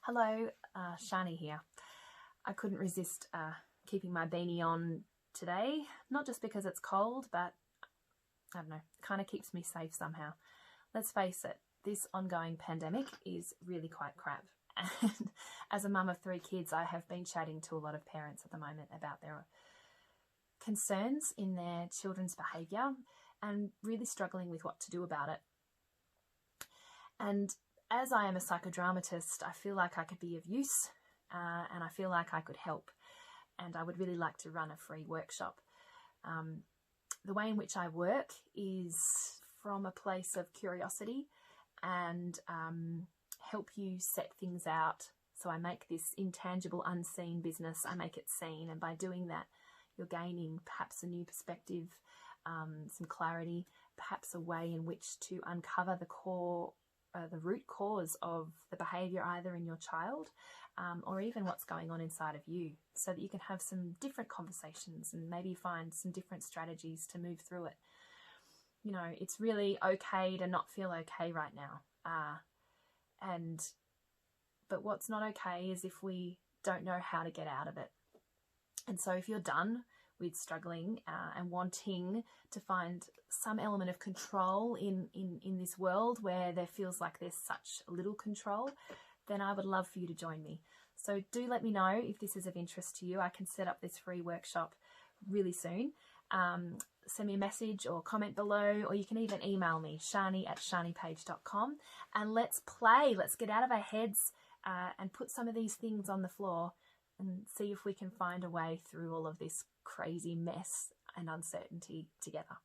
Hello, Shani here. I couldn't resist keeping my beanie on today, not just because it's cold, but I don't know, it kind of keeps me safe somehow. Let's face it, this ongoing pandemic is really quite crap. And as a mum of 3 kids, I have been chatting to a lot of parents at the moment about their concerns in their children's behaviour and really struggling with what to do about it. And as I am a psychodramatist, I feel like I could be of use and I feel like I could help. And I would really like to run a free workshop. The way in which I work is from a place of curiosity and help you set things out. So I make this intangible, unseen business, I make it seen. And by doing that, you're gaining perhaps a new perspective, some clarity, perhaps a way in which to uncover the root cause of the behaviour either in your child or even what's going on inside of you, so that you can have some different conversations and maybe find some different strategies to move through it. You know, it's really okay to not feel okay right now. But what's not okay is if we don't know how to get out of it. And so if you're done with struggling and wanting to find some element of control in this world where there feels like there's such little control, then I would love for you to join me. So do let me know if this is of interest to you. I can set up this free workshop really soon. Send me a message or comment below, or you can even email me, shani@shanipage.com, and let's play. Let's get out of our heads and put some of these things on the floor and see if we can find a way through all of this crazy mess and uncertainty together.